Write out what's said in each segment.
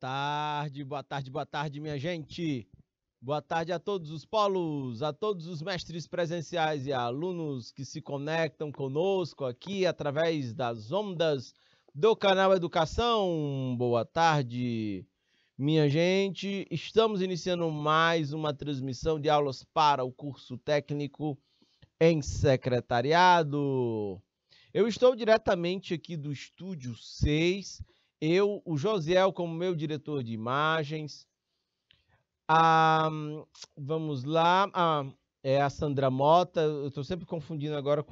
tarde, boa tarde, boa tarde, minha gente. Boa tarde a todos os polos, a todos os mestres presenciais e alunos que se conectam conosco aqui através das ondas do canal Educação. Boa tarde, minha gente. Estamos iniciando mais uma transmissão de aulas para o curso técnico em secretariado. Eu estou diretamente aqui do Estúdio 6, eu, o Josiel, como meu diretor de imagens. Vamos lá, é a Sandra Mota, eu estou sempre confundindo agora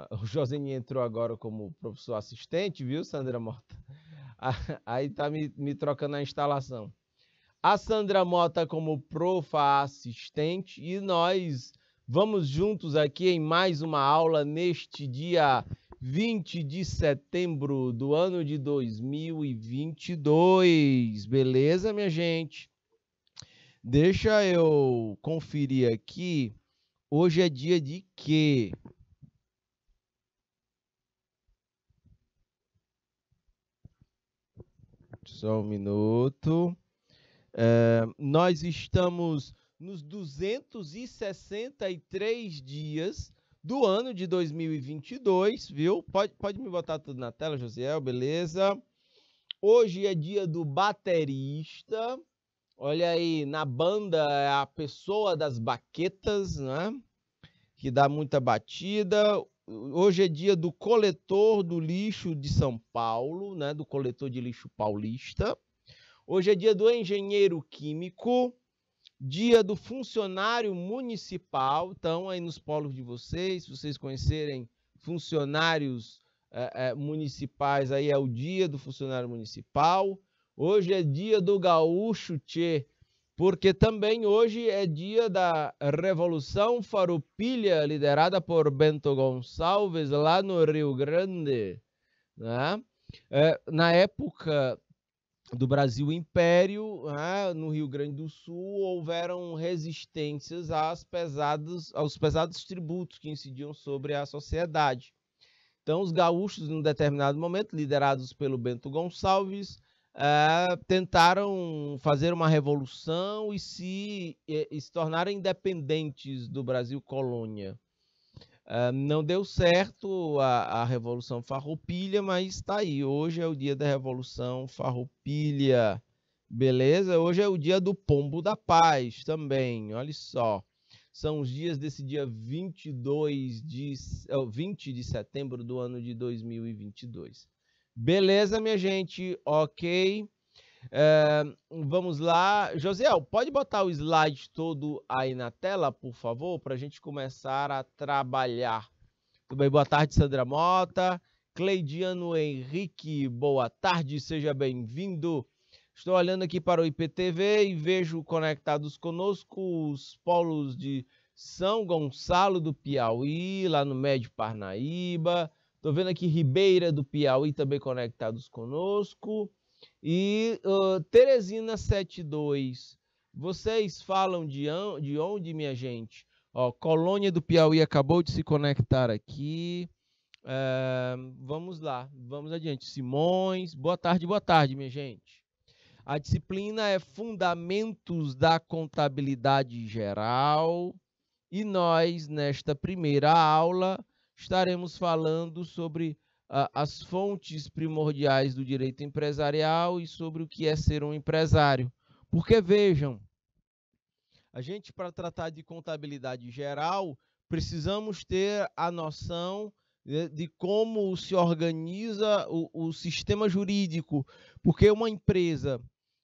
o Joseni entrou agora como professor assistente, viu, Sandra Mota? Aí tá me trocando a instalação. A Sandra Mota como profa assistente e nós vamos juntos aqui em mais uma aula neste dia 20 de setembro do ano de 2022. Beleza, minha gente? Deixa eu conferir aqui. Hoje é dia de quê? Só um minuto. Nós estamos nos 263 dias do ano de 2022, viu? Pode me botar tudo na tela, Josiel, beleza? Hoje é dia do baterista. Olha aí, na banda é a pessoa das baquetas, né? Que dá muita batida. Hoje é dia do coletor do lixo de São Paulo, né? Do coletor de lixo paulista. Hoje é dia do engenheiro químico, dia do funcionário municipal. Então, aí nos polos de vocês, se vocês conhecerem funcionários municipais, aí é o dia do funcionário municipal. Hoje é dia do gaúcho, tchê, porque também hoje é dia da Revolução Farroupilha, liderada por Bento Gonçalves, lá no Rio Grande, né? Na época do Brasil Império, no Rio Grande do Sul, houveram resistências aos pesados tributos que incidiam sobre a sociedade. Então, os gaúchos, num determinado momento, liderados pelo Bento Gonçalves, tentaram fazer uma revolução e se tornaram independentes do Brasil colônia. Não deu certo a Revolução Farroupilha, mas está aí. Hoje é o dia da Revolução Farroupilha, beleza? Hoje é o dia do Pombo da Paz também, olha só. São os dias desse dia 20 de setembro do ano de 2022. Beleza, minha gente? Ok. Vamos lá. Josiel, pode botar o slide todo aí na tela, por favor, para a gente começar a trabalhar. Tudo bem? Boa tarde, Sandra Mota. Cleidiano Henrique, boa tarde, seja bem-vindo. Estou olhando aqui para o IPTV e vejo conectados conosco os polos de São Gonçalo do Piauí, lá no Médio Parnaíba. Estou vendo aqui Ribeira do Piauí também conectados conosco. E Teresina 72, vocês falam de onde, minha gente? Ó, Colônia do Piauí acabou de se conectar aqui. Vamos lá, vamos adiante. Simões, boa tarde, minha gente. A disciplina é Fundamentos da Contabilidade Geral e nós, nesta primeira aula, estaremos falando sobre as fontes primordiais do direito empresarial e sobre o que é ser um empresário. Porque, vejam, a gente, para tratar de contabilidade geral, precisamos ter a noção de como se organiza o sistema jurídico, porque uma empresa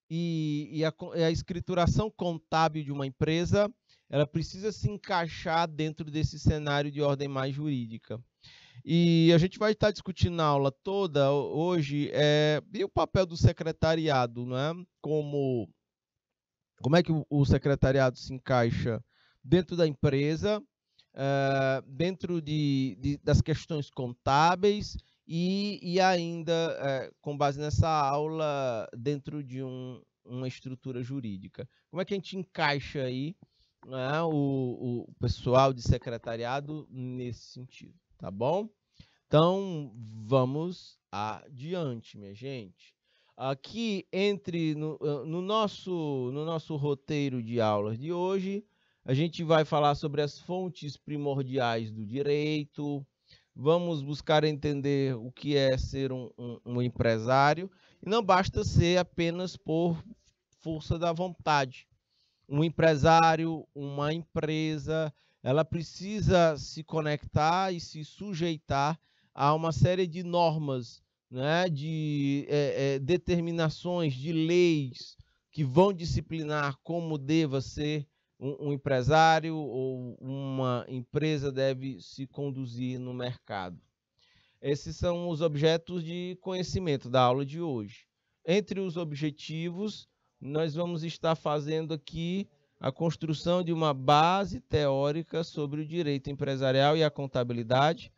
e a escrituração contábil de uma empresa, ela precisa se encaixar dentro desse cenário de ordem mais jurídica. E a gente vai estar discutindo na aula toda hoje e o papel do secretariado, né? Como é que o secretariado se encaixa dentro da empresa, dentro das questões contábeis e ainda, com base nessa aula, dentro de uma estrutura jurídica. Como é que a gente encaixa aí, né, o pessoal de secretariado nesse sentido, tá bom? Então, vamos adiante, minha gente. aqui no nosso roteiro de aulas de hoje, a gente vai falar sobre as fontes primordiais do direito, vamos buscar entender o que é ser um empresário, e não basta ser apenas por força da vontade. Um empresário, uma empresa, ela precisa se conectar e se sujeitar a uma série de normas, né, de determinações, de leis que vão disciplinar como deva ser um empresário ou uma empresa deve se conduzir no mercado. Esses são os objetos de conhecimento da aula de hoje. Entre os objetivos, nós vamos estar fazendo aqui a construção de uma base teórica sobre o direito empresarial e a contabilidade,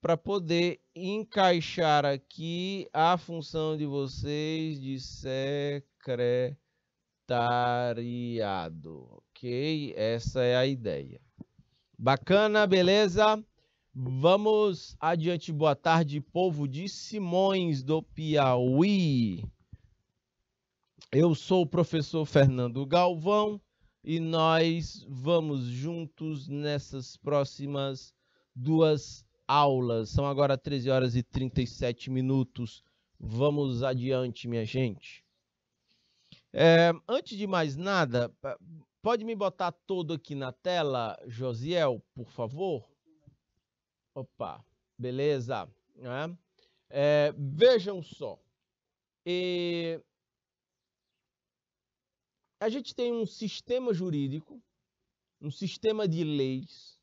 para poder encaixar aqui a função de vocês de secretariado, ok? Essa é a ideia. Bacana, beleza? Vamos adiante. Boa tarde, povo de Simões do Piauí. Eu sou o professor Fernando Galvão e nós vamos juntos nessas próximas 2 aulas. São agora 13 horas e 37 minutos. Vamos adiante, minha gente. Antes de mais nada, pode me botar todo aqui na tela, Josiel, por favor? Opa, beleza. Vejam só. A gente tem um sistema jurídico, um sistema de leis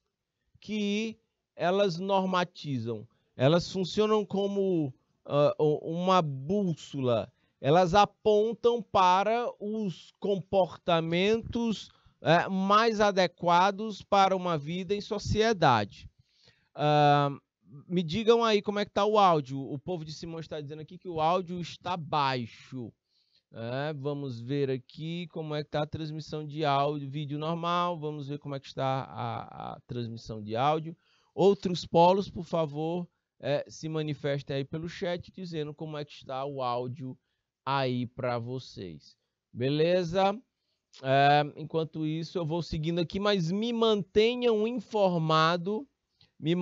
que elas normatizam, elas funcionam como uma bússola, elas apontam para os comportamentos mais adequados para uma vida em sociedade. Me digam aí como é que está o áudio. O povo de Simões está dizendo aqui que o áudio está baixo. Vamos ver aqui como é que está a transmissão de áudio, vídeo normal. Vamos ver como é que está a transmissão de áudio. Outros polos, por favor, se manifestem aí pelo chat dizendo como é que está o áudio aí para vocês. Beleza? Enquanto isso, eu vou seguindo aqui, mas me mantenham informado de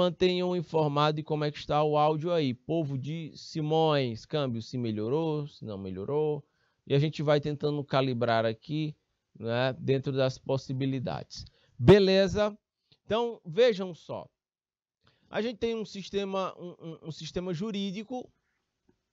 como é que está o áudio aí. Povo de Simões, câmbio, se melhorou, se não melhorou. E a gente vai tentando calibrar aqui, né, dentro das possibilidades. Beleza? Então, vejam só. A gente tem um sistema jurídico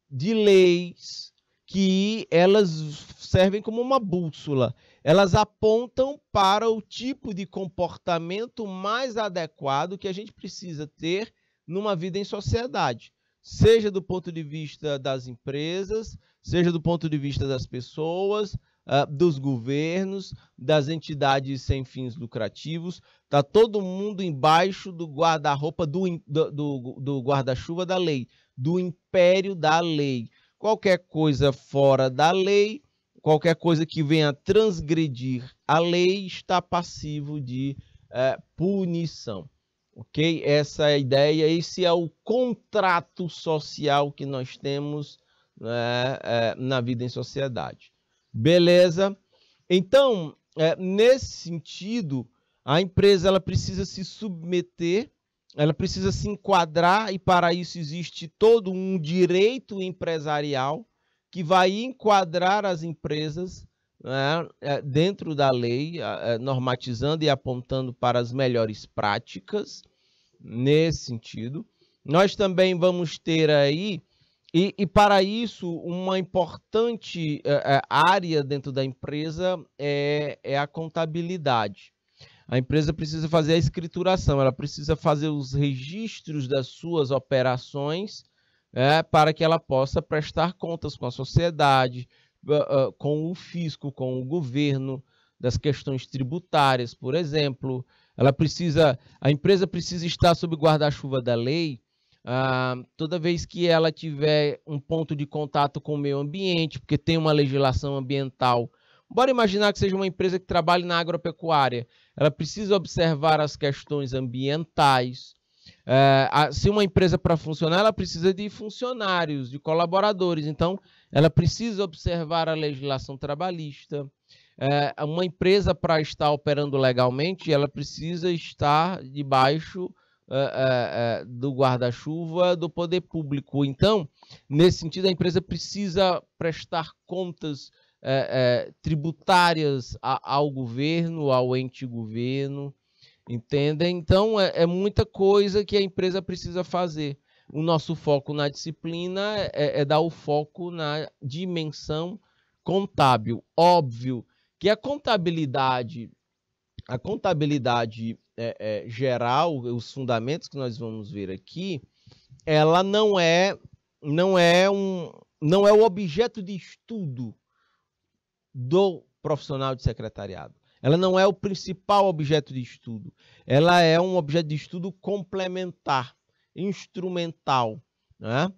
de leis que elas servem como uma bússola. Elas apontam para o tipo de comportamento mais adequado que a gente precisa ter numa vida em sociedade. Seja do ponto de vista das empresas, seja do ponto de vista das pessoas, dos governos, das entidades sem fins lucrativos. Está todo mundo embaixo do guarda-roupa, do guarda-chuva da lei, do império da lei. Qualquer coisa fora da lei, qualquer coisa que venha transgredir a lei, está passivo de punição. Ok? Essa é a ideia, esse é o contrato social que nós temos, né, na vida em sociedade. Beleza? Então, nesse sentido, a empresa ela precisa se submeter, ela precisa se enquadrar, e para isso existe todo um direito empresarial que vai enquadrar as empresas, né, dentro da lei, normatizando e apontando para as melhores práticas nesse sentido. Nós também vamos ter aí, e para isso, uma importante área dentro da empresa é a contabilidade. A empresa precisa fazer a escrituração, ela precisa fazer os registros das suas operações, para que ela possa prestar contas com a sociedade, com o fisco, com o governo, das questões tributárias, por exemplo. A empresa precisa estar sob guarda-chuva da lei toda vez que ela tiver um ponto de contato com o meio ambiente, porque tem uma legislação ambiental. Bora imaginar que seja uma empresa que trabalhe na agropecuária. Ela precisa observar as questões ambientais, Se uma empresa para funcionar, ela precisa de funcionários, de colaboradores. Então, ela precisa observar a legislação trabalhista. Uma empresa, para estar operando legalmente, ela precisa estar debaixo do guarda-chuva do poder público. Então, nesse sentido, a empresa precisa prestar contas tributárias ao governo, ao ente governo, entendem? Então, é muita coisa que a empresa precisa fazer. O nosso foco na disciplina é dar o foco na dimensão contábil. Óbvio que a contabilidade geral, os fundamentos que nós vamos ver aqui, ela não é o objeto de estudo do profissional de secretariado. Ela não é o principal objeto de estudo. Ela é um objeto de estudo complementar, instrumental, né?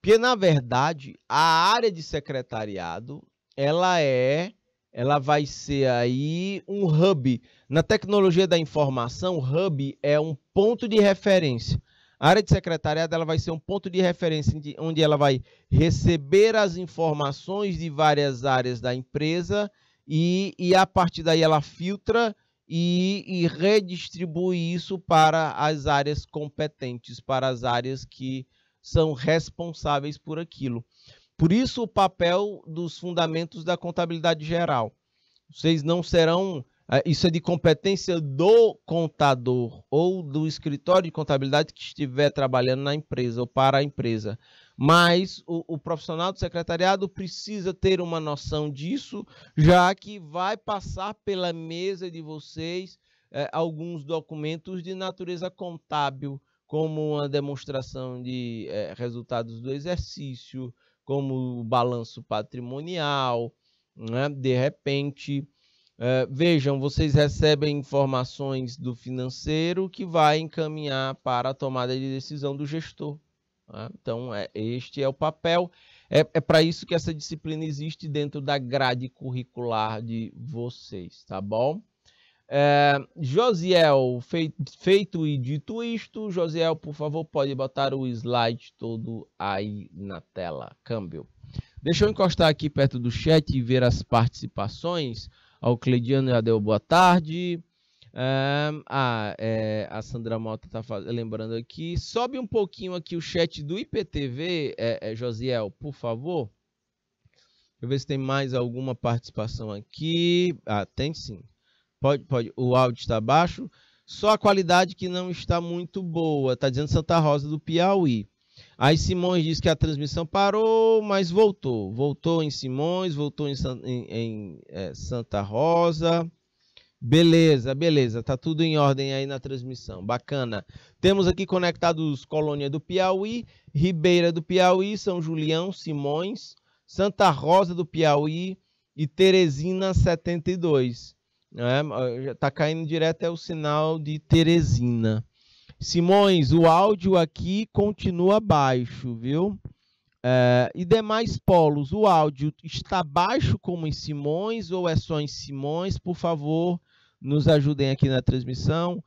Porque, na verdade, a área de secretariado, ela vai ser aí um hub. Na tecnologia da informação, hub é um ponto de referência. A área de secretariado, ela vai ser um ponto de referência onde ela vai receber as informações de várias áreas da empresa e a partir daí ela filtra e redistribui isso para as áreas competentes, para as áreas que são responsáveis por aquilo. Por isso, o papel dos fundamentos da contabilidade geral. Vocês não serão... Isso é de competência do contador ou do escritório de contabilidade que estiver trabalhando na empresa ou para a empresa. Mas o profissional do secretariado precisa ter uma noção disso, já que vai passar pela mesa de vocês alguns documentos de natureza contábil, como uma demonstração de resultados do exercício, como o balanço patrimonial, né? De repente, vejam, vocês recebem informações do financeiro que vai encaminhar para a tomada de decisão do gestor. Né? Então, este é o papel. É para isso que essa disciplina existe dentro da grade curricular de vocês, tá bom? Josiel, feito e dito isto, Josiel, por favor, pode botar o slide todo aí na tela. Câmbio. Deixa eu encostar aqui perto do chat e ver as participações. Ao Cleidiano já deu boa tarde. A Sandra Mota está lembrando aqui. Sobe um pouquinho aqui o chat do IPTV, Josiel, por favor. Deixa eu ver se tem mais alguma participação aqui. Tem sim. Pode. O áudio está baixo. Só a qualidade que não está muito boa. Está dizendo Santa Rosa do Piauí. Aí Simões diz que a transmissão parou, mas voltou. Voltou em Simões, voltou em Santa Rosa. Beleza, beleza. Tá tudo em ordem aí na transmissão. Bacana. Temos aqui conectados Colônia do Piauí, Ribeira do Piauí, São Julião, Simões, Santa Rosa do Piauí e Teresina 72. Tá caindo direto o sinal de Teresina. Simões, o áudio aqui continua baixo, viu? E demais polos, o áudio está baixo como em Simões ou é só em Simões? Por favor, nos ajudem aqui na transmissão,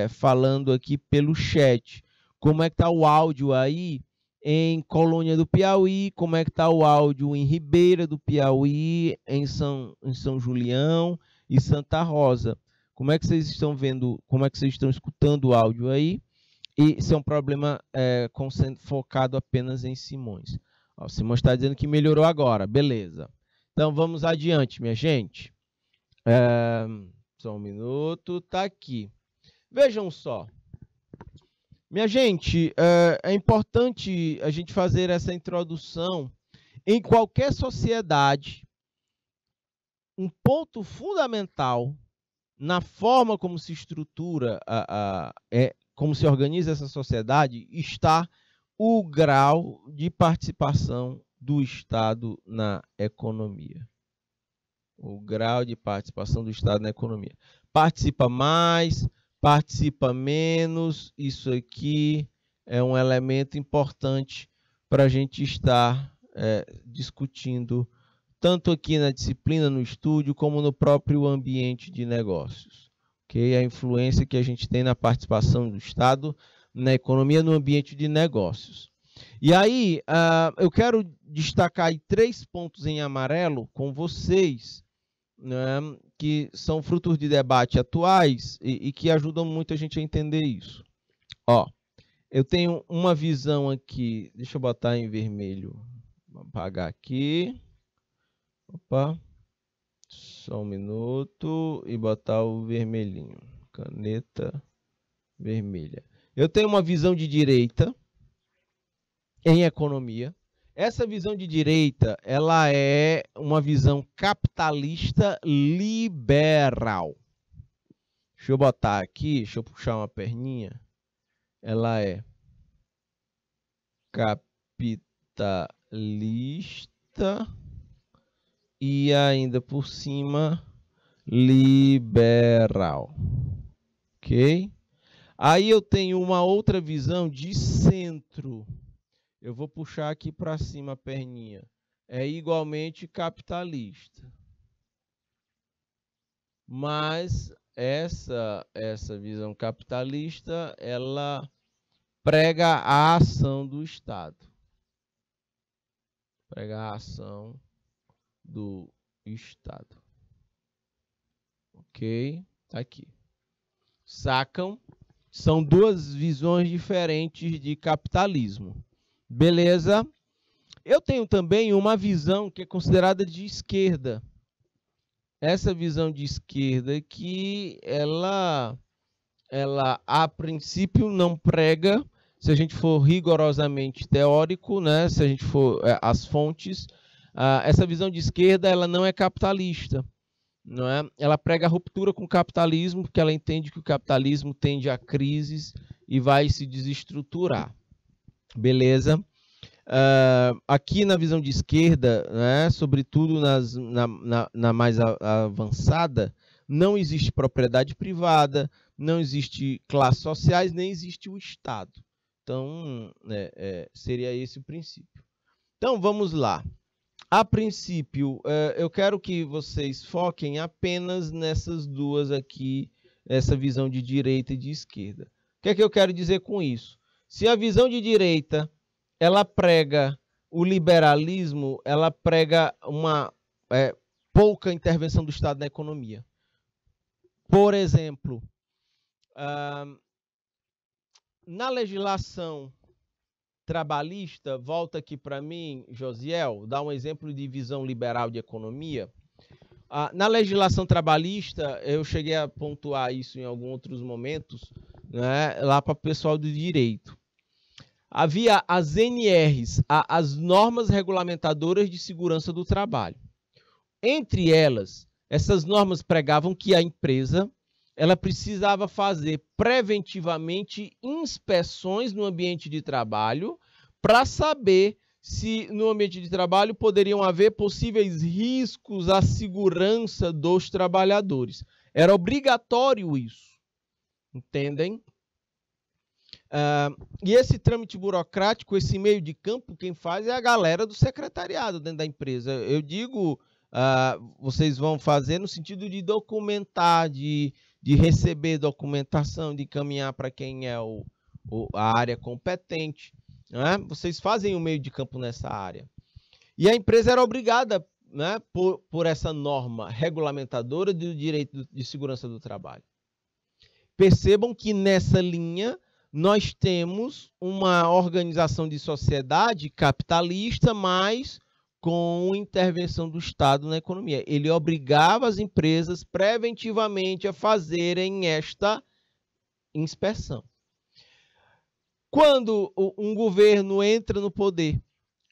falando aqui pelo chat. Como é que está o áudio aí em Colônia do Piauí? Como é que está o áudio em Ribeira do Piauí, em São Julião e Santa Rosa? Como é que vocês estão vendo, como é que vocês estão escutando o áudio aí? E se é um problema focado apenas em Simões. O Simões está dizendo que melhorou agora, beleza. Então vamos adiante, minha gente. Só um minuto, tá aqui. Vejam só. Minha gente, é importante a gente fazer essa introdução. Em qualquer sociedade, um ponto fundamental na forma como se estrutura, como se organiza essa sociedade, está o grau de participação do Estado na economia. O grau de participação do Estado na economia. Participa mais, participa menos, isso aqui é um elemento importante para a gente estar discutindo tanto aqui na disciplina, no estúdio, como no próprio ambiente de negócios. Okay? A influência que a gente tem na participação do Estado na economia, no ambiente de negócios. E aí, eu quero destacar aí 3 pontos em amarelo com vocês, né, que são frutos de debate atuais e que ajudam muito a gente a entender isso. Ó, eu tenho uma visão aqui, deixa eu botar em vermelho, vou apagar aqui, opa, só um minuto, e botar o vermelhinho, caneta vermelha. Eu tenho uma visão de direita em economia. Essa visão de direita, ela é uma visão capitalista liberal. Deixa eu botar aqui, deixa eu puxar uma perninha. Ela é capitalista e ainda por cima liberal. Ok? Aí eu tenho uma outra visão de centro. Eu vou puxar aqui para cima a perninha. É igualmente capitalista. Mas essa visão capitalista, ela prega a ação do Estado. Prega a ação do Estado. Ok? Tá aqui. Sacam? São 2 visões diferentes de capitalismo. Beleza? Eu tenho também uma visão que é considerada de esquerda. Essa visão de esquerda aqui, ela a princípio não prega, se a gente for rigorosamente teórico, né? Se a gente for as fontes, essa visão de esquerda, ela não é capitalista. Não é? Ela prega a ruptura com o capitalismo, porque ela entende que o capitalismo tende a crises e vai se desestruturar. Beleza? Aqui na visão de esquerda, né, sobretudo na mais avançada, não existe propriedade privada, não existe classes sociais, nem existe o Estado. Então, seria esse o princípio. Então, vamos lá. A princípio, eu quero que vocês foquem apenas nessas 2 aqui, essa visão de direita e de esquerda. O que é que eu quero dizer com isso? Se a visão de direita, ela prega o liberalismo, ela prega uma pouca intervenção do Estado na economia. Por exemplo, na legislação trabalhista, volta aqui para mim, Josiel, dá um exemplo de visão liberal de economia. Na legislação trabalhista, eu cheguei a pontuar isso em alguns outros momentos, né, lá para o pessoal do direito. Havia as NRs, as normas regulamentadoras de segurança do trabalho. Entre elas, essas normas pregavam que a empresa ela precisava fazer preventivamente inspeções no ambiente de trabalho para saber se no ambiente de trabalho poderiam haver possíveis riscos à segurança dos trabalhadores. Era obrigatório isso. Entendem? E esse trâmite burocrático, esse meio de campo, quem faz é a galera do secretariado dentro da empresa. Eu digo, vocês vão fazer no sentido de documentar, de receber documentação, de encaminhar para quem é a área competente. Né? Vocês fazem o meio de campo nessa área. E a empresa era obrigada, né, por essa norma regulamentadora do direito de segurança do trabalho. Percebam que nessa linha nós temos uma organização de sociedade capitalista, mas com intervenção do Estado na economia. Ele obrigava as empresas preventivamente a fazerem esta inspeção. Quando um governo entra no poder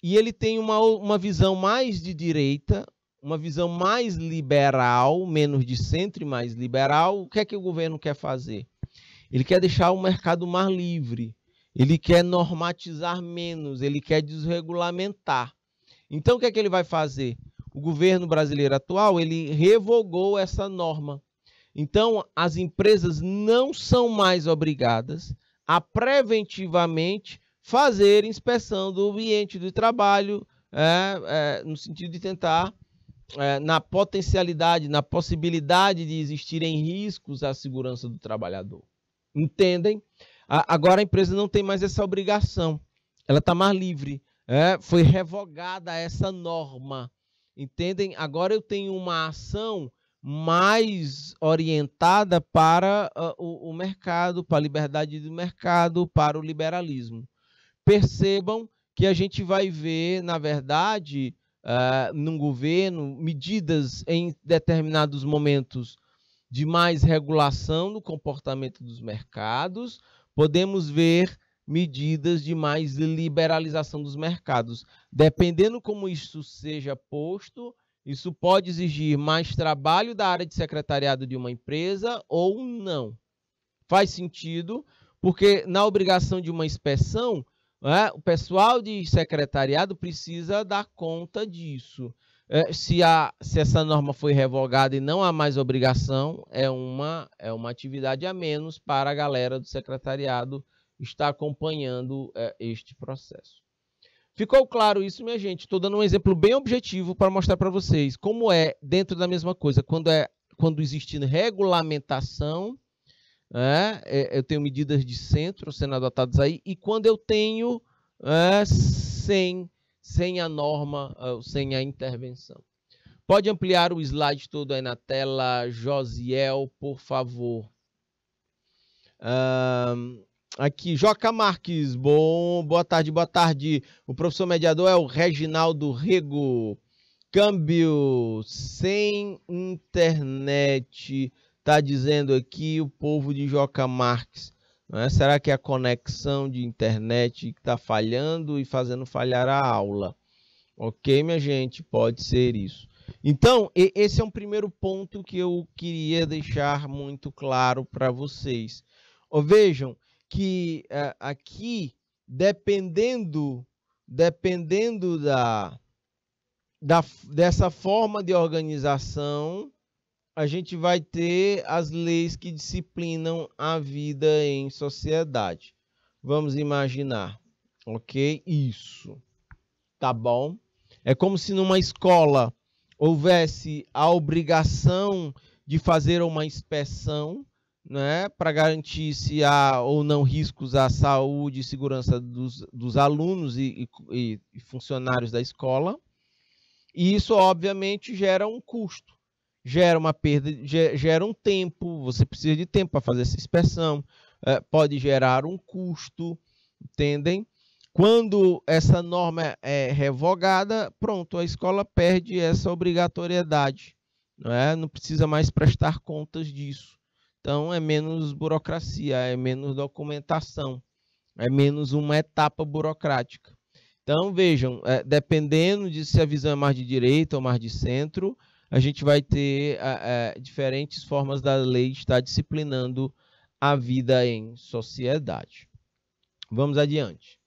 e ele tem uma visão mais de direita, uma visão mais liberal, menos de centro e mais liberal, o que é que o governo quer fazer? Ele quer deixar o mercado mais livre, ele quer normatizar menos, ele quer desregulamentar. Então, o que é que ele vai fazer? O governo brasileiro atual, ele revogou essa norma. Então, as empresas não são mais obrigadas a preventivamente fazer inspeção do ambiente de trabalho, no sentido de tentar na potencialidade, na possibilidade de existirem riscos à segurança do trabalhador. Entendem? Agora a empresa não tem mais essa obrigação, ela está mais livre. Foi revogada essa norma. Entendem? Agora eu tenho uma ação mais orientada para o mercado, para a liberdade do mercado, para o liberalismo. Percebam que a gente vai ver, na verdade, num governo, medidas em determinados momentos de mais regulação do comportamento dos mercados, podemos ver medidas de mais liberalização dos mercados. Dependendo como isso seja posto, isso pode exigir mais trabalho da área de secretariado de uma empresa ou não. Faz sentido, porque na obrigação de uma inspeção, o pessoal de secretariado precisa dar conta disso. Se essa norma foi revogada e não há mais obrigação, é uma atividade a menos para a galera do secretariado estar acompanhando este processo. Ficou claro isso, minha gente? Estou dando um exemplo bem objetivo para mostrar para vocês como é dentro da mesma coisa. Quando existe regulamentação, eu tenho medidas de centro sendo adotadas aí, e quando eu tenho sem a norma, sem a intervenção. Pode ampliar o slide todo aí na tela, Josiel, por favor. Aqui, Joca Marques, boa tarde, boa tarde. O professor mediador é o Reginaldo Rego. Câmbio sem internet, está dizendo aqui o povo de Joca Marques. Será que é a conexão de internet que está falhando e fazendo falhar a aula? Ok, minha gente, pode ser isso. Então, esse é um primeiro ponto que eu queria deixar muito claro para vocês. Vejam que aqui, dependendo dessa forma de organização, a gente vai ter as leis que disciplinam a vida em sociedade. Vamos imaginar, ok? Isso, tá bom? É como se numa escola houvesse a obrigação de fazer uma inspeção, né, para garantir se há ou não riscos à saúde e segurança dos alunos e funcionários da escola. E isso, obviamente, gera um custo, gera uma perda, gera um tempo, você precisa de tempo para fazer essa inspeção, pode gerar um custo, entendem? Quando essa norma é revogada, pronto, a escola perde essa obrigatoriedade, não precisa mais prestar contas disso. Então, é menos burocracia, é menos documentação, é menos uma etapa burocrática. Então, vejam, dependendo de se a visão é mais de direita ou mais de centro, a gente vai ter diferentes formas da lei estar disciplinando a vida em sociedade. Vamos adiante.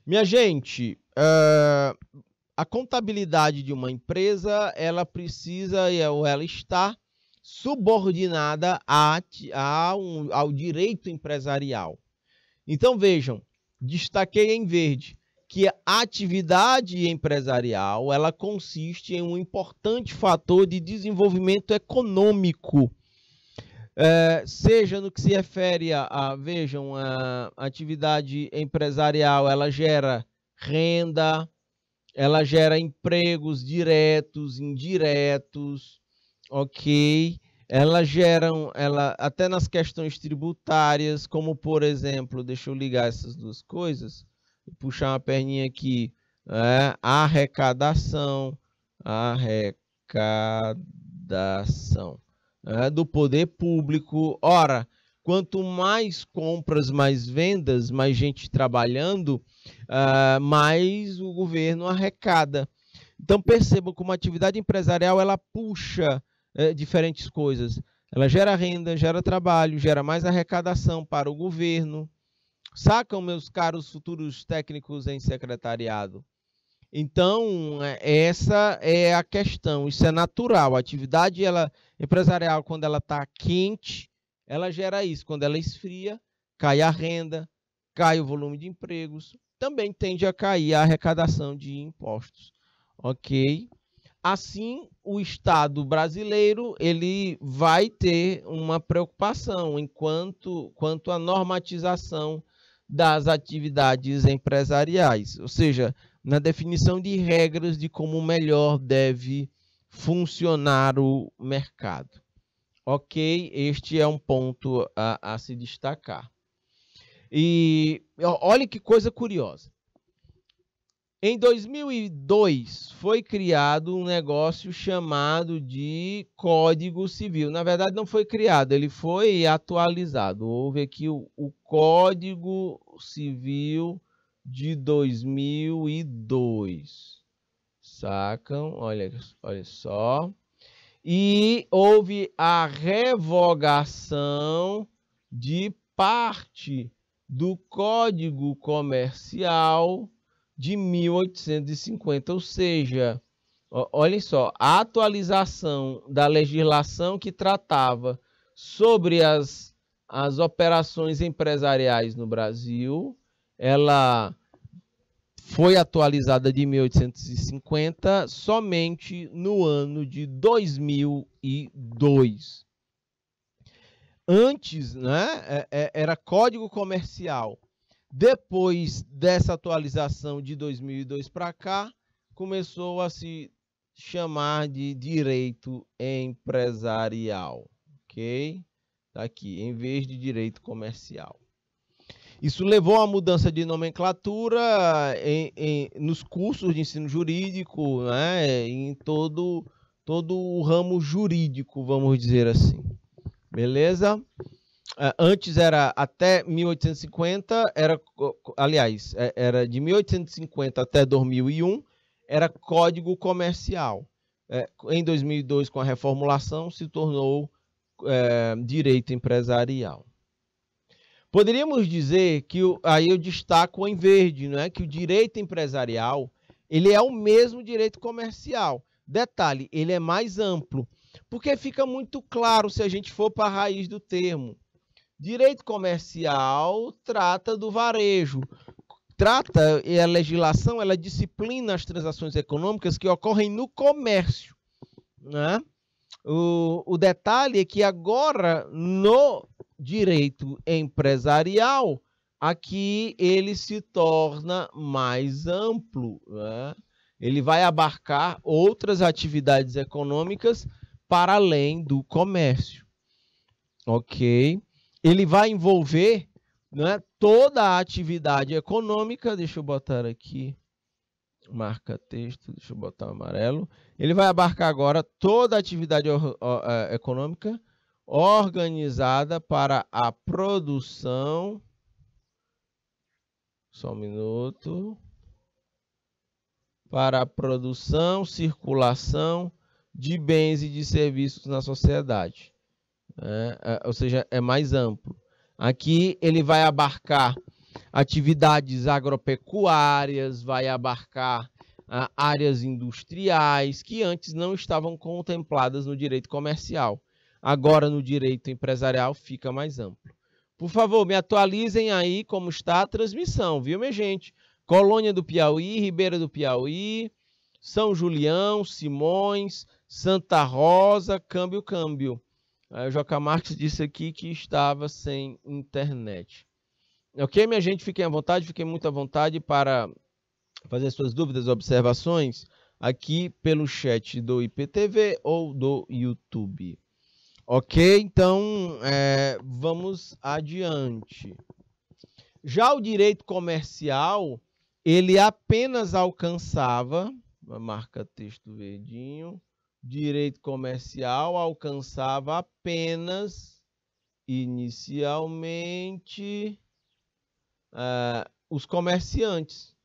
Minha gente, a contabilidade de uma empresa, ela precisa ou ela está subordinada ao direito empresarial. Então, vejam, destaquei em verde que a atividade empresarial ela consiste em um importante fator de desenvolvimento econômico, seja no que se refere vejam, a atividade empresarial, ela gera renda, ela gera empregos diretos, indiretos, ok? Até nas questões tributárias, como por exemplo, deixa eu ligar essas duas coisas, puxar uma perninha aqui, arrecadação do poder público. Ora, quanto mais compras, mais vendas, mais gente trabalhando, mais o governo arrecada. Então percebam como a atividade empresarial ela puxa diferentes coisas. Ela gera renda, gera trabalho, gera mais arrecadação para o governo. Sacam, meus caros futuros técnicos em secretariado? Então, essa é a questão. Isso é natural. A atividade empresarial, quando ela está quente, ela gera isso. Quando ela esfria, cai a renda, cai o volume de empregos. Também tende a cair a arrecadação de impostos. Ok? Assim, o Estado brasileiro ele vai ter uma preocupação quanto à normatização das atividades empresariais, ou seja, na definição de regras de como melhor deve funcionar o mercado. Ok, este é um ponto a se destacar. E olha que coisa curiosa. Em 2002, foi criado um negócio chamado de Código Civil. Na verdade, não foi criado, ele foi atualizado. Houve aqui o Código Civil de 2002. Sacam? Olha só. E houve a revogação de parte do Código Comercial de 1850, ou seja, olhem só, a atualização da legislação que tratava sobre as operações empresariais no Brasil, ela foi atualizada de 1850 somente no ano de 2002. Antes, né, era Código Comercial. Depois dessa atualização de 2002 para cá, começou a se chamar de direito empresarial, ok? Tá aqui, em vez de direito comercial. Isso levou a mudança de nomenclatura nos cursos de ensino jurídico, né, em todo o ramo jurídico, vamos dizer assim. Beleza? Antes era até 1850, era de 1850 até 2001, era Código Comercial. Em 2002, com a reformulação, se tornou Direito Empresarial. Poderíamos dizer que, aí eu destaco em verde, não é? Que o direito empresarial ele é o mesmo direito comercial. Detalhe, ele é mais amplo, porque fica muito claro se a gente for para a raiz do termo. Direito comercial trata do varejo, a legislação, ela disciplina as transações econômicas que ocorrem no comércio, né? O detalhe é que agora, no direito empresarial, aqui ele se torna mais amplo, né? Ele vai abarcar outras atividades econômicas para além do comércio, ok? Ele vai envolver, né, toda a atividade econômica. Deixa eu botar aqui, marca texto, deixa eu botar amarelo. Ele vai abarcar agora toda a atividade econômica organizada para a produção, só um minuto, para a produção, circulação de bens e de serviços na sociedade. Ou seja, é mais amplo. Aqui ele vai abarcar atividades agropecuárias, vai abarcar áreas industriais que antes não estavam contempladas no direito comercial. Agora, no direito empresarial, fica mais amplo. Por favor, me atualizem aí como está a transmissão, viu, minha gente? Colônia do Piauí, Ribeira do Piauí, São Julião, Simões, Santa Rosa, Câmbio. O Joca Marques disse aqui que estava sem internet. Ok, minha gente? Fiquem à vontade, fiquem muito à vontade para fazer suas dúvidas, observações aqui pelo chat do IPTV ou do YouTube. Ok? Então, vamos adiante. Já o direito comercial, ele apenas alcançava, marca texto verdinho, direito comercial alcançava apenas, inicialmente, os comerciantes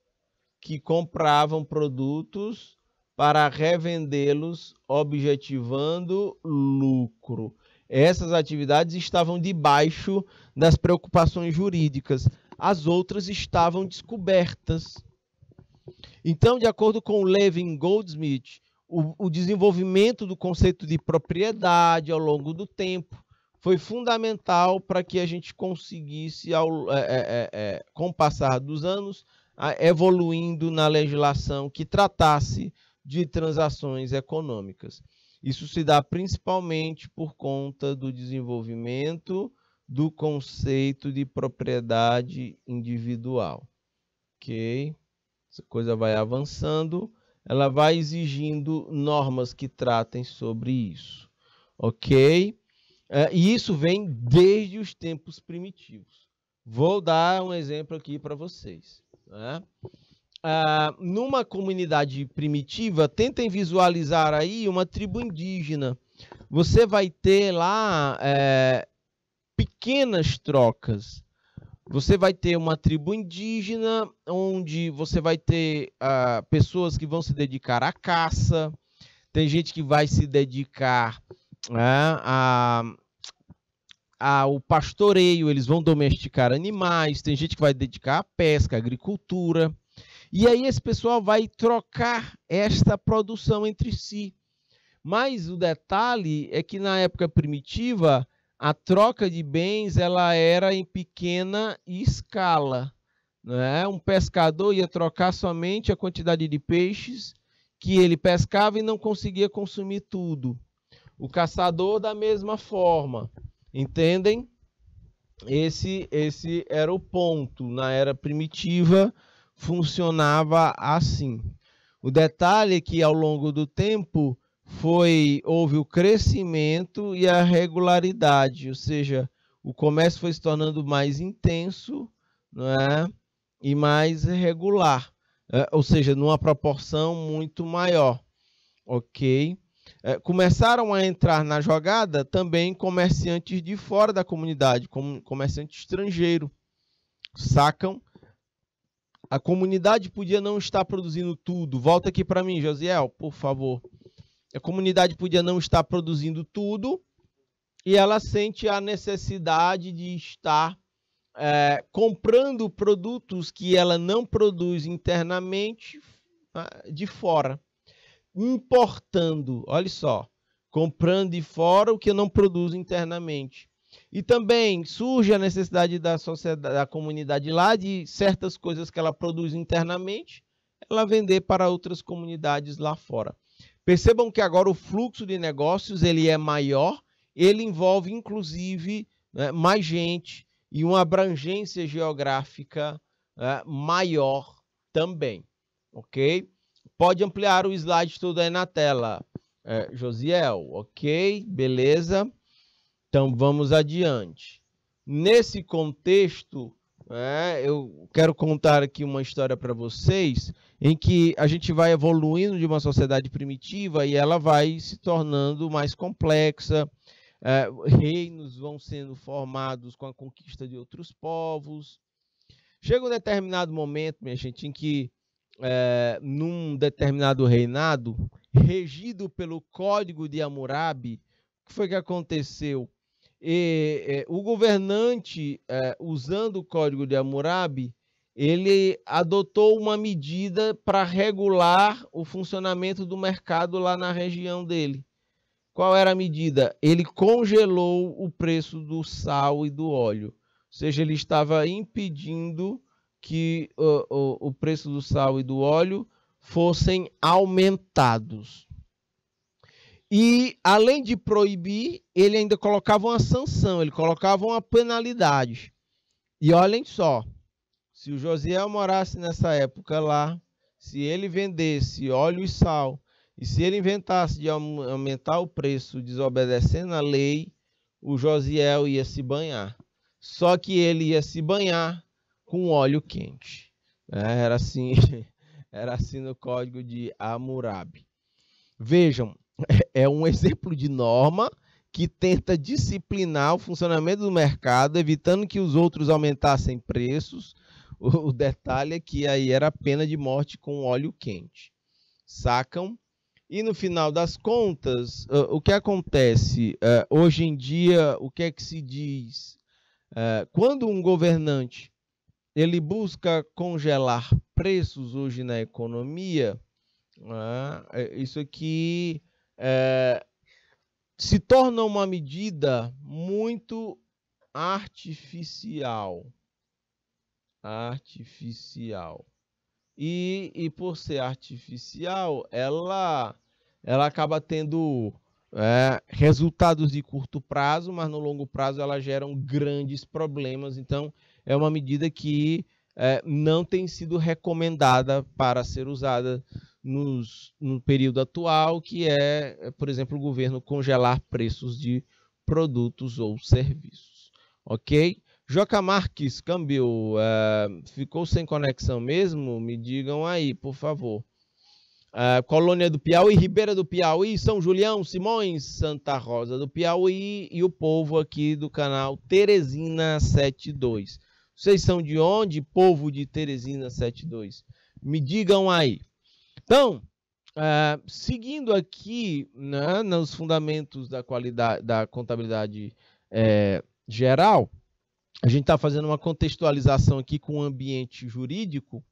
que compravam produtos para revendê-los, objetivando lucro. Essas atividades estavam debaixo das preocupações jurídicas. As outras estavam descobertas. Então, de acordo com Levin Goldsmith, o desenvolvimento do conceito de propriedade ao longo do tempo foi fundamental para que a gente conseguisse, com o passar dos anos, evoluindo na legislação que tratasse de transações econômicas. Isso se dá principalmente por conta do desenvolvimento do conceito de propriedade individual. Ok? Essa coisa vai avançando, ela vai exigindo normas que tratem sobre isso. Ok? E isso vem desde os tempos primitivos. Vou dar um exemplo aqui para vocês. Né? Numa comunidade primitiva, tentem visualizar aí uma tribo indígena. Você vai ter lá pequenas trocas. Você vai ter uma tribo indígena, onde você vai ter pessoas que vão se dedicar à caça, tem gente que vai se dedicar ao pastoreio, eles vão domesticar animais, tem gente que vai dedicar à pesca, à agricultura. E aí esse pessoal vai trocar esta produção entre si. Mas o detalhe é que na época primitiva, a troca de bens ela era em pequena escala. Né? Um pescador ia trocar somente a quantidade de peixes que ele pescava e não conseguia consumir tudo. O caçador da mesma forma. Entendem? Esse era o ponto. Na era primitiva, funcionava assim. O detalhe é que, ao longo do tempo, houve o crescimento e a regularidade, ou seja, o comércio foi se tornando mais intenso, não é? E mais regular, ou seja, numa proporção muito maior, ok? Começaram a entrar na jogada também comerciantes de fora da comunidade, como comerciante estrangeiro, sacam? A comunidade podia não estar produzindo tudo. Volta aqui para mim, Josiel, por favor. A comunidade podia não estar produzindo tudo e ela sente a necessidade de estar comprando produtos que ela não produz internamente de fora. Importando, olha só, comprando de fora o que não produz internamente. E também surge a necessidade da sociedade, da comunidade lá, de certas coisas que ela produz internamente, ela vender para outras comunidades lá fora. Percebam que agora o fluxo de negócios ele é maior, ele envolve inclusive mais gente e uma abrangência geográfica maior também, ok? Pode ampliar o slide todo aí na tela, Josiel, ok? Beleza? Então, vamos adiante. Nesse contexto, eu quero contar aqui uma história para vocês, em que a gente vai evoluindo de uma sociedade primitiva e ela vai se tornando mais complexa, reinos vão sendo formados com a conquista de outros povos. Chega um determinado momento, minha gente, em que num determinado reinado, regido pelo Código de Hammurabi, o que foi que aconteceu? O governante, usando o Código de Hammurabi, ele adotou uma medida para regular o funcionamento do mercado lá na região dele. Qual era a medida? Ele congelou o preço do sal e do óleo. Ou seja, ele estava impedindo que o preço do sal e do óleo fossem aumentados. E, além de proibir, ele ainda colocava uma sanção, ele colocava uma penalidade. E olhem só, se o Josiel morasse nessa época lá, se ele vendesse óleo e sal, e se ele inventasse de aumentar o preço desobedecendo a lei, o Josiel ia se banhar. Só que ele ia se banhar com óleo quente. Era assim no Código de Hammurabi. Vejam, é um exemplo de norma que tenta disciplinar o funcionamento do mercado, evitando que os outros aumentassem preços. O detalhe é que aí era pena de morte com óleo quente. Sacam? E no final das contas, o que acontece? Hoje em dia, o que é que se diz? Quando um governante ele busca congelar preços hoje na economia, isso aqui se torna uma medida muito artificial. e por ser artificial, ela acaba tendo resultados de curto prazo, mas no longo prazo ela gera grandes problemas. Então, é uma medida que não tem sido recomendada para ser usada no período atual, que é, por exemplo, o governo congelar preços de produtos ou serviços. Ok? Joca Marques, câmbio, ficou sem conexão mesmo? Me digam aí, por favor. Colônia do Piauí, Ribeira do Piauí, São Julião, Simões, Santa Rosa do Piauí e o povo aqui do canal Teresina 72. Vocês são de onde, povo de Teresina 72? Me digam aí. Então, seguindo aqui, né, nos fundamentos da qualidade da contabilidade geral, a gente está fazendo uma contextualização aqui com o ambiente jurídico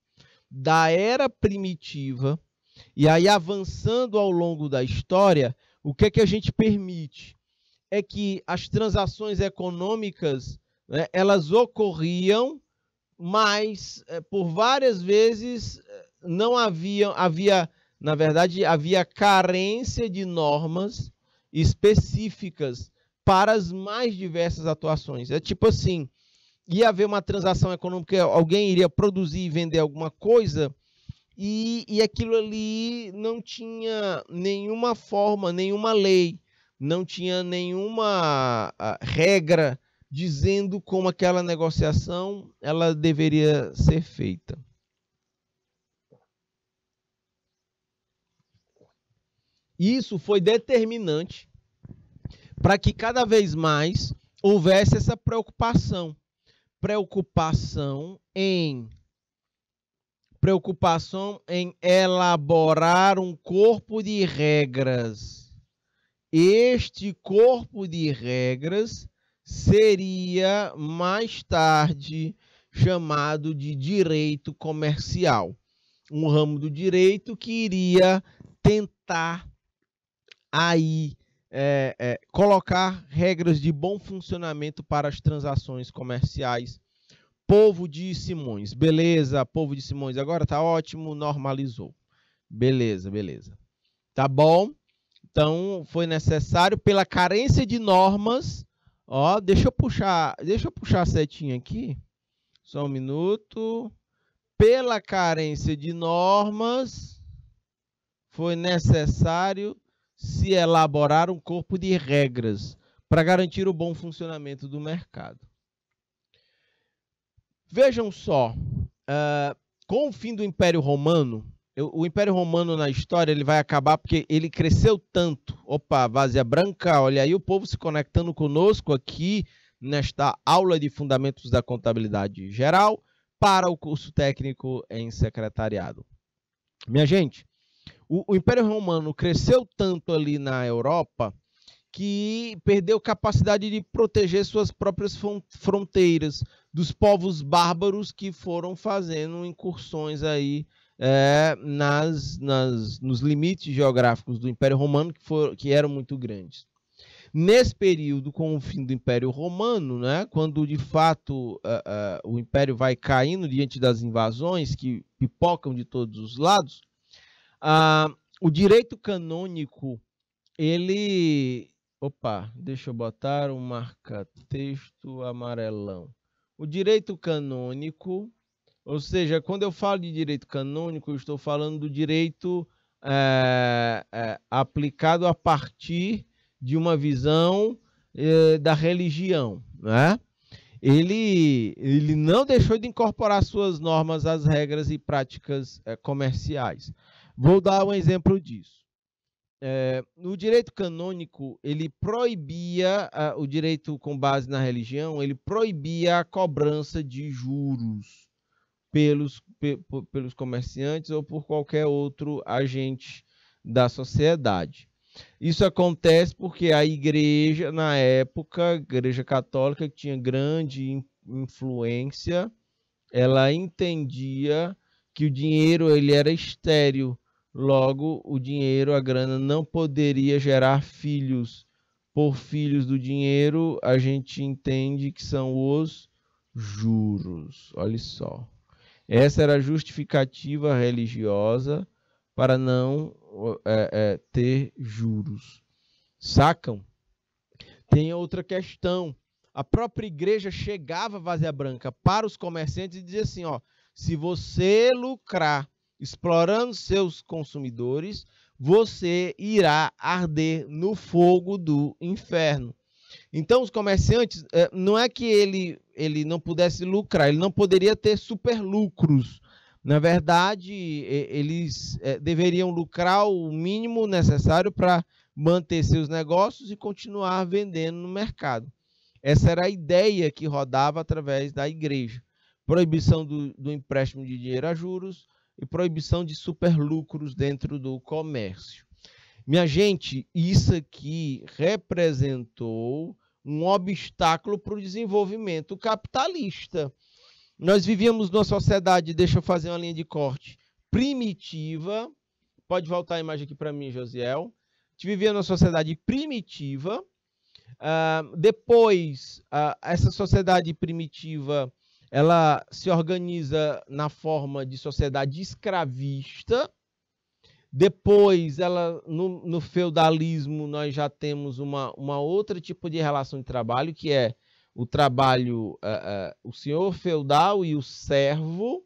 da era primitiva, e aí avançando ao longo da história, o que é que a gente permite? É que as transações econômicas, né, elas ocorriam, mas por várias vezes não havia, na verdade, havia carência de normas específicas para as mais diversas atuações. É tipo assim, ia haver uma transação econômica, alguém iria produzir e vender alguma coisa, e aquilo ali não tinha nenhuma forma, nenhuma lei, não tinha nenhuma regra dizendo como aquela negociação ela deveria ser feita. Isso foi determinante para que cada vez mais houvesse essa preocupação em elaborar um corpo de regras. Este corpo de regras seria mais tarde chamado de direito comercial, um ramo do direito que iria tentar aí colocar regras de bom funcionamento para as transações comerciais. Povo de Simões, beleza, povo de Simões, agora tá ótimo, normalizou. Beleza, beleza. Tá bom? Então, foi necessário, pela carência de normas, ó, deixa eu puxar a setinha aqui, só um minuto. Pela carência de normas, foi necessário se elaborar um corpo de regras para garantir o bom funcionamento do mercado. Vejam só, com o fim do Império Romano, o Império Romano na história ele vai acabar porque ele cresceu tanto. Opa, Várzea Branca, olha aí o povo se conectando conosco aqui nesta aula de Fundamentos da Contabilidade Geral para o curso técnico em secretariado. Minha gente, o Império Romano cresceu tanto ali na Europa que perdeu capacidade de proteger suas próprias fronteiras dos povos bárbaros que foram fazendo incursões aí nos limites geográficos do Império Romano, que eram muito grandes. Nesse período, com o fim do Império Romano, né, quando de fato o Império vai caindo diante das invasões que pipocam de todos os lados, o direito canônico, ele... Opa, deixa eu botar um marca-texto amarelão. O direito canônico, ou seja, quando eu falo de direito canônico, eu estou falando do direito aplicado a partir de uma visão da religião, né? Ele não deixou de incorporar suas normas às regras e práticas comerciais. Vou dar um exemplo disso. No direito canônico, ele proibia, o direito com base na religião, ele proibia a cobrança de juros pelos comerciantes ou por qualquer outro agente da sociedade. Isso acontece porque a igreja, na época, a igreja católica, que tinha grande influência, ela entendia que o dinheiro ele era estéril. Logo, o dinheiro, a grana, não poderia gerar filhos. Por filhos do dinheiro, a gente entende que são os juros. Olha só. Essa era a justificativa religiosa para não ter juros. Sacam? Tem outra questão. A própria igreja chegava a Várzea Branca para os comerciantes e dizia assim, ó, se você lucrar explorando seus consumidores, você irá arder no fogo do inferno. Então, os comerciantes, não é que ele não pudesse lucrar, ele não poderia ter superlucros. Na verdade, eles deveriam lucrar o mínimo necessário para manter seus negócios e continuar vendendo no mercado. Essa era a ideia que rodava através da igreja. Proibição do empréstimo de dinheiro a juros e proibição de superlucros dentro do comércio. Minha gente, isso aqui representou um obstáculo para o desenvolvimento capitalista. Nós vivíamos numa sociedade, deixa eu fazer uma linha de corte, primitiva. Pode voltar a imagem aqui para mim, Josiel. A gente vivia numa sociedade primitiva. Depois, essa sociedade primitiva, ela se organiza na forma de sociedade escravista. Depois, no feudalismo, nós já temos uma outra tipo de relação de trabalho, que é o trabalho, o senhor feudal e o servo.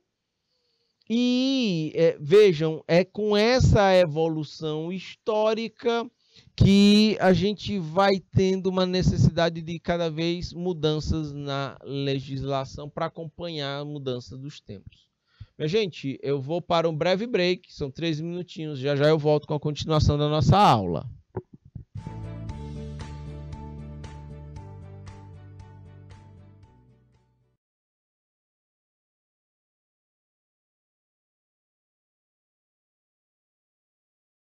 E vejam, é com essa evolução histórica que a gente vai tendo uma necessidade de cada vez mudanças na legislação para acompanhar a mudança dos tempos. Minha gente, eu vou para um breve break, são 13 minutinhos, já já eu volto com a continuação da nossa aula.